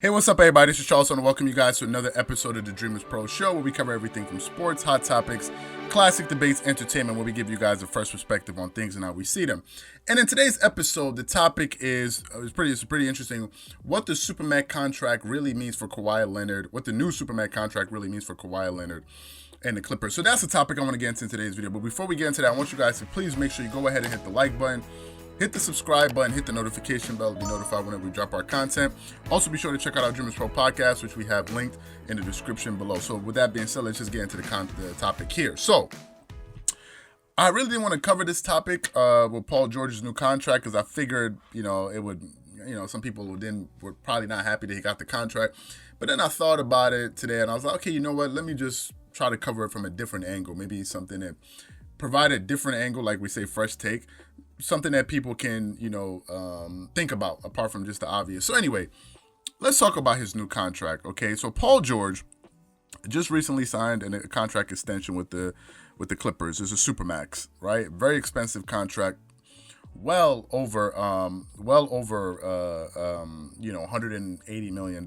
Hey, what's up, everybody? This is Charles, and welcome you guys to another episode of the Dreamerspro Show, where we cover everything from sports, hot topics, classic debates, entertainment, where we give you guys a fresh perspective on things and how we see them. And in today's episode, the topic is pretty interesting. What the Supermax contract really means for Kawhi Leonard, what the new Supermax contract really means for Kawhi Leonard and the Clippers. So that's the topic I want to get into in today's video. But before we get into that, I want you guys to please make sure you go ahead and hit the like button. Hit the subscribe button, hit the notification bell to be notified whenever we drop our content. Also, be sure to check out our Dreamerspro Podcast, which we have linked in the description below. So with that being said, let's just get into the topic here. So I really didn't want to cover this topic with Paul George's new contract because I figured, it would, some people were probably not happy that he got the contract. But then I thought about it today and I was like, okay, you know what? Let me just try to cover it from a different angle. Maybe something that provide a different angle, like we say, fresh take. Something that people can, think about apart from just the obvious. So anyway, let's talk about his new contract. Okay, so Paul George just recently signed a contract extension with the Clippers. It's a Supermax, right? Very expensive contract, well over $180 million.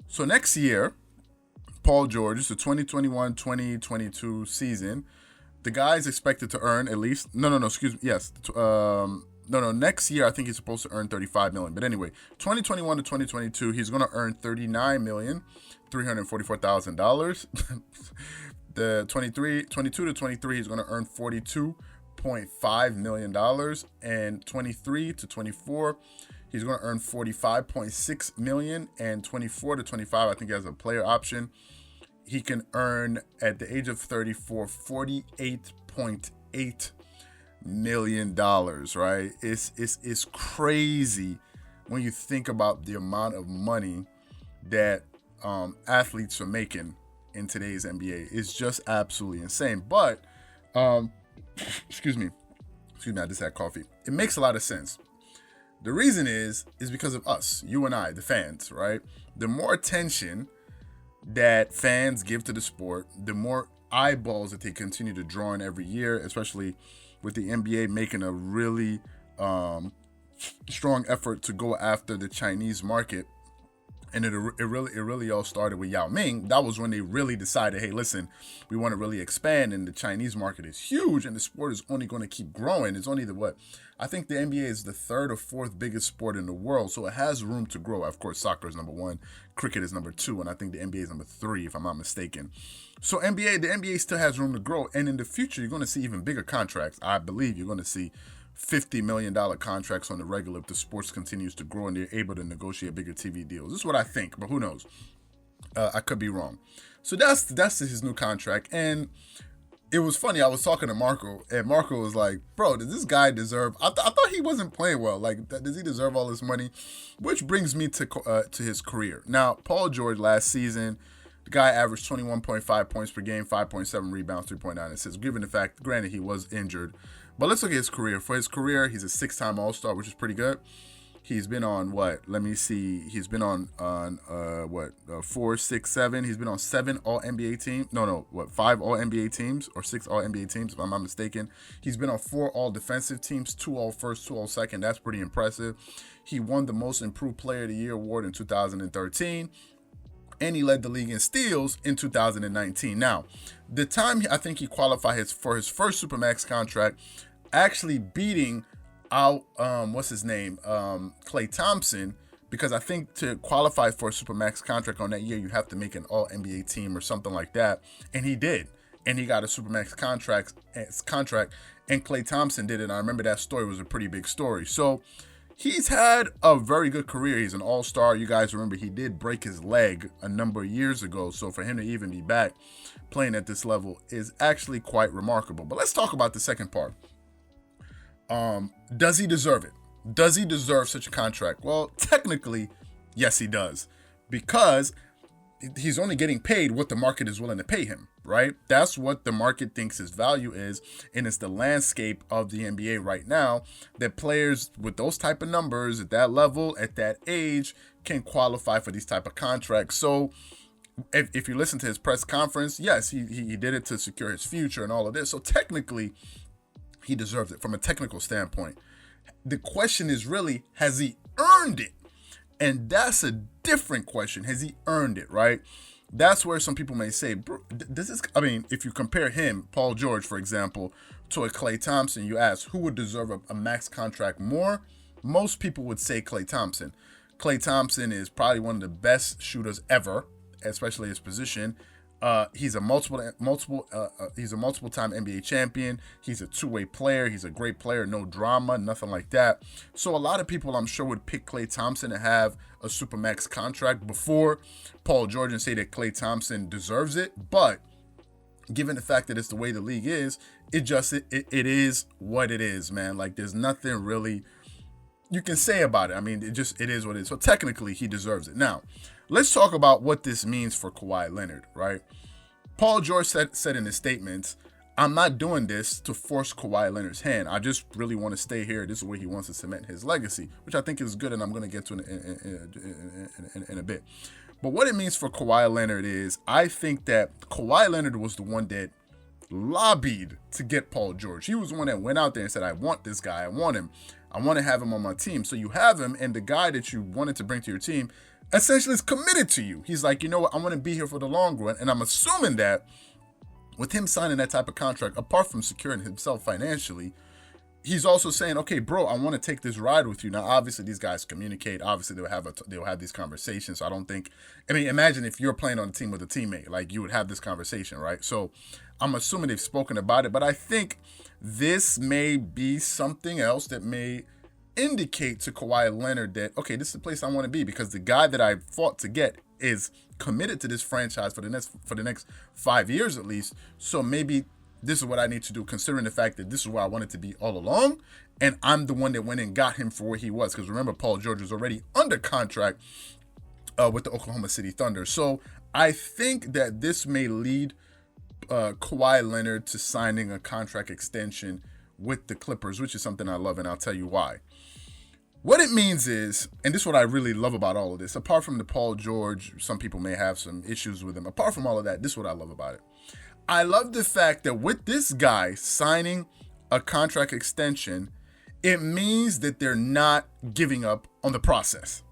So next year, Paul George, it's the 2021-2022 season. The guy is expected to earn at least next year I think he's supposed to earn $35 million. But anyway, 2021 to 2022, he's going to earn $39,344,000. The 22 to 23, he's going to earn $42.5 million, and 23 to 24, he's going to earn $45.6 million, and 24 to 25, I think he has a player option. He can earn, at the age of 34, $48.8 million, right? It's crazy when you think about the amount of money that athletes are making in today's NBA. It's just absolutely insane. But, excuse me, I just had coffee. It makes a lot of sense. The reason is because of us, you and I, the fans, right? The more attention that fans give to the sport, the more eyeballs that they continue to draw in every year, especially with the NBA making a really strong effort to go after the Chinese market. And it really all started with Yao Ming. That was when they really decided, hey, listen, we want to really expand, and the Chinese market is huge, and the sport is only going to keep growing. It's only I think the NBA is the third or fourth biggest sport in the world, so it has room to grow. Of course, soccer is number one, cricket is number two, and I think the NBA is number three, if I'm not mistaken. So the NBA still has room to grow, and in the future, you're going to see even bigger contracts. I believe you're going to see $50 million contracts on the regular if the sports continues to grow and they're able to negotiate bigger TV deals. This is what I think, but who knows? I could be wrong. So that's his new contract. And it was funny. I was talking to Marco, and Marco was like, bro, does this guy deserve... I thought he wasn't playing well. Like, does he deserve all this money? Which brings me to his career. Now, Paul George last season, the guy averaged 21.5 points per game, 5.7 rebounds, 3.9 assists. Given the fact, granted, he was injured. But let's look at his career. For his career, he's a 6-time All-Star, which is pretty good. He's been on what? Let me see. He's been on 4, 6, 7. He's been on 7 All-NBA teams. 5 All-NBA teams or 6 All-NBA teams, if I'm not mistaken. He's been on 4 All-Defensive teams, 2 All-First, 2 All-Second. That's pretty impressive. He won the Most Improved Player of the Year award in 2013. And he led the league in steals in 2019. Now, the time I think he qualified for his first Supermax contract, actually beating out Klay Thompson, because I think to qualify for a Supermax contract on that year, you have to make an All-NBA team or something like that. And he did. And he got a Supermax contract, and Klay Thompson did it. And I remember that story was a pretty big story. So he's had a very good career. He's an all-star. You guys remember he did break his leg a number of years ago. So for him to even be back playing at this level is actually quite remarkable. But let's talk about the second part. Does he deserve it? Does he deserve such a contract? Well, technically, yes, he does. Because he's only getting paid what the market is willing to pay him, right? That's what the market thinks his value is, and it's the landscape of the NBA right now that players with those type of numbers at that level, at that age, can qualify for these type of contracts. So if you listen to his press conference, yes, he did it to secure his future and all of this. So technically, he deserves it from a technical standpoint. The question is really, has he earned it? And that's a different question. Has he earned it, right? That's where some people may say, bro, this is, I mean, if you compare him, Paul George, for example, to a Klay Thompson, you ask who would deserve a max contract more? Most people would say Klay Thompson. Klay Thompson is probably one of the best shooters ever, especially his position. He's a multiple time NBA champion. He's a two-way player. He's a great player. No drama, nothing like that. So a lot of people, I'm sure, would pick Klay Thompson to have a supermax contract before Paul George and say that Klay Thompson deserves it. But given the fact that it's the way the league is, it is what it is, man. Like, there's nothing really you can say about it. I mean, it is what it is. So technically, he deserves it. Now, let's talk about what this means for Kawhi Leonard, right? Paul George said in his statements, I'm not doing this to force Kawhi Leonard's hand. I just really want to stay here. This is where he wants to cement his legacy, which I think is good, and I'm going to get to in a bit. But what it means for Kawhi Leonard is, I think that Kawhi Leonard was the one that lobbied to get Paul George. He was the one that went out there and said, I want this guy. I want him. I want to have him on my team. So you have him, and the guy that you wanted to bring to your team essentially is committed to you. He's like, you know what? I want to be here for the long run. And I'm assuming that with him signing that type of contract, apart from securing himself financially, he's also saying, okay, bro, I want to take this ride with you. Now, obviously, these guys communicate. Obviously, they'll have these conversations. So I don't think, I mean, imagine if you're playing on a team with a teammate, like you would have this conversation, right? So I'm assuming they've spoken about it, but I think this may be something else that may indicate to Kawhi Leonard that, okay, this is the place I want to be, because the guy that I fought to get is committed to this franchise for the next 5 years at least. So maybe this is what I need to do, considering the fact that this is where I wanted to be all along, and I'm the one that went and got him for where he was. Because remember, Paul George was already under contract with the Oklahoma City Thunder. So I think that this may lead Kawhi Leonard to signing a contract extension with the Clippers, which is something I love, and I'll tell you why. What it means is, and this is what I really love about all of this, apart from the Paul George, some people may have some issues with him. Apart from all of that, this is what I love about it. I love the fact that with this guy signing a contract extension, it means that they're not giving up on the process.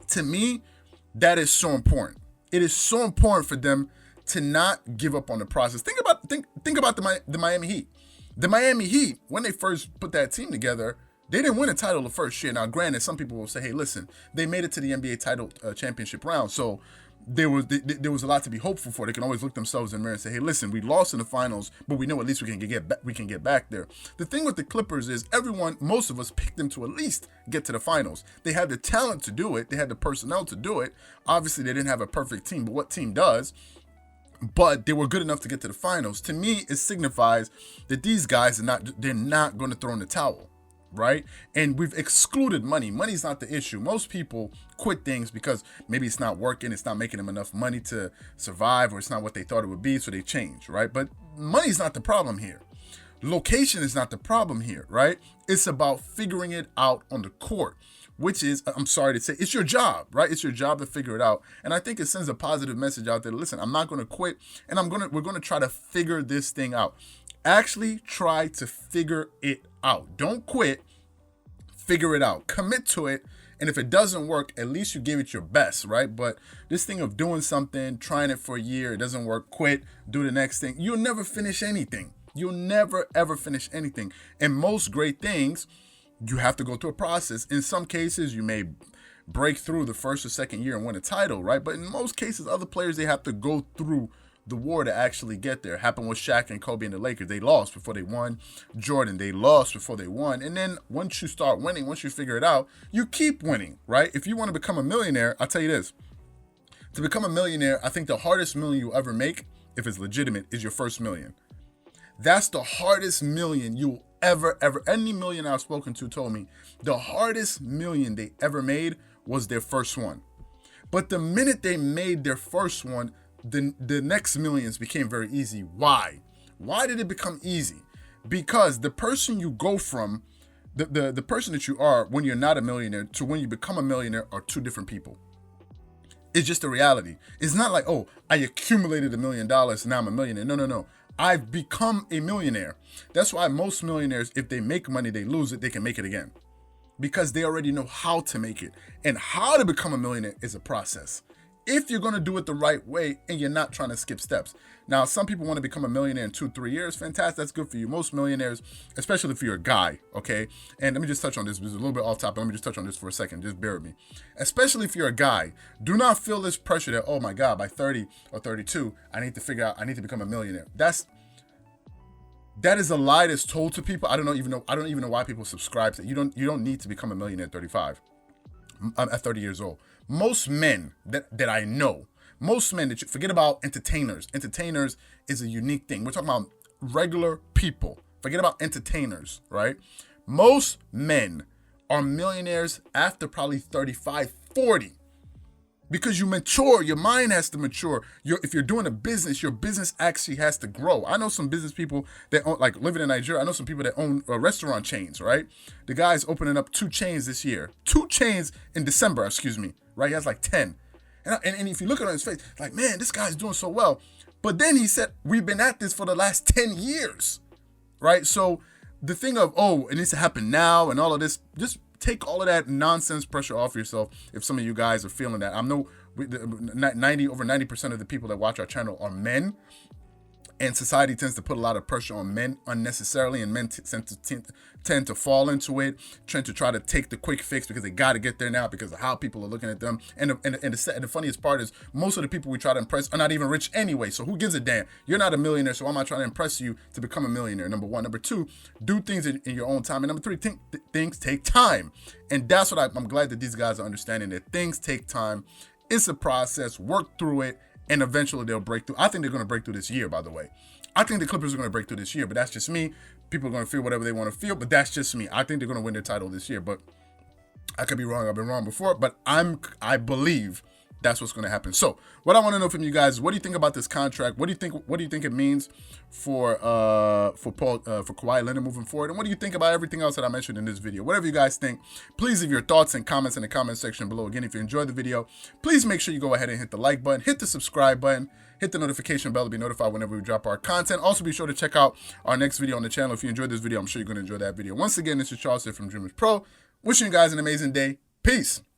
To me, that is so important. It is so important for them to not give up on the process. Think about the Miami Heat. The Miami Heat, when they first put that team together, they didn't win a title the first year. Now, granted, some people will say, hey, listen, they made it to the NBA title championship round, so there was a lot to be hopeful for. They can always look themselves in the mirror and say, hey, listen, we lost in the finals, but we know at least we can get back there. The thing with the Clippers is most of us picked them to at least get to the finals. They had the talent to do it. They had the personnel to do it. Obviously, they didn't have a perfect team, but what team does? But they were good enough to get to the finals. To me, it signifies that these guys they're not going to throw in the towel, right? And we've excluded money. Money's not the issue. Most people quit things because maybe it's not working, it's not making them enough money to survive, or it's not what they thought it would be, so they change, right? But money's not the problem here. Location is not the problem here, right? It's about figuring it out on the court, which is, I'm sorry to say, it's your job, right? It's your job to figure it out. And I think it sends a positive message out there. Listen, I'm not going to quit, and we're going to try to figure this thing out. Actually try to figure it out. Don't quit. Figure it out. Commit to it. And if it doesn't work, at least you gave it your best, right? But this thing of doing something, trying it for a year, it doesn't work, quit, do the next thing. You'll never finish anything. You'll never, ever finish anything. And most great things, you have to go through a process. In some cases, you may break through the first or second year and win a title, right? But in most cases, other players, they have to go through the war to actually get there. Happened with Shaq and Kobe and the Lakers. They lost before they won. Jordan, they lost before they won. And then once you start winning, once you figure it out, you keep winning, right? If you want to become a millionaire, I'll tell you this. To become a millionaire, I think the hardest million you'll ever make, if it's legitimate, is your first million. That's the hardest million you'll ever, any millionaire I've spoken to told me, the hardest million they ever made was their first one. But the minute they made their first one, the next millions became very easy. Why? Why did it become easy? Because the person you go from, the person that you are when you're not a millionaire to when you become a millionaire are two different people. It's just a reality. It's not like, oh, I accumulated $1 million, now I'm a millionaire. No. I've become a millionaire. That's why most millionaires, if they make money, they lose it, they can make it again. because they already know how to make it. And how to become a millionaire is a process. If you're going to do it the right way and you're not trying to skip steps. Now, some people want to become a millionaire in 2-3 years. Fantastic. That's good for you. Most millionaires, especially if you're a guy, okay? And let me just touch on this. This is a little bit off topic. Let me just touch on this for a second. Just bear with me. Especially if you're a guy, do not feel this pressure that, oh my God, by 30 or 32, I need to become a millionaire. That is a lie that's told to people. I don't even know why people subscribe to it. You don't need to become a millionaire at 35. At 30 years old. Most men that I know, forget about entertainers. Entertainers is a unique thing. We're talking about regular people. Forget about entertainers, right? Most men are millionaires after probably 35, 40. Because you mature, your mind has to mature. If you're doing a business, your business actually has to grow. I know some business people that own, like living in Nigeria, I know some people that own restaurant chains, right? The guy's opening up 2 chains this year. 2 chains in December, right? He has like 10. And if you look at his face, like, man, this guy's doing so well. But then he said, we've been at this for the last 10 years, right? So the thing of, it needs to happen now and all of this, just take all of that nonsense pressure off yourself. If some of you guys are feeling that, over 90% of the people that watch our channel are men, and society tends to put a lot of pressure on men unnecessarily, and men tend to fall into it, trying to try to take the quick fix because they got to get there now because of how people are looking at them. And the funniest part is most of the people we try to impress are not even rich anyway. So who gives a damn? You're not a millionaire, so why am I trying to impress you to become a millionaire? Number one. Number two, do things in your own time. And number three, things take time. And that's what I'm glad that these guys are understanding, that things take time. It's a process. Work through it. And eventually they'll break through. I think they're going to break through this year, by the way. I think the Clippers are going to break through this year, but that's just me. People are going to feel whatever they want to feel, but that's just me. I think they're going to win their title this year, but I could be wrong. I've been wrong before, but I believe that's what's going to happen. So what I want to know from you guys is, what do you think about this contract? What do you think it means for Kawhi Leonard moving forward? And what do you think about everything else that I mentioned in this video? Whatever you guys think, please leave your thoughts and comments in the comment section below. Again, if you enjoyed the video, please make sure you go ahead and hit the like button, hit the subscribe button, hit the notification bell to be notified whenever we drop our content. Also, be sure to check out our next video on the channel. If you enjoyed this video, I'm sure you're going to enjoy that video. Once again, this is Charles here from Dreamerspro, wishing you guys an amazing day. Peace.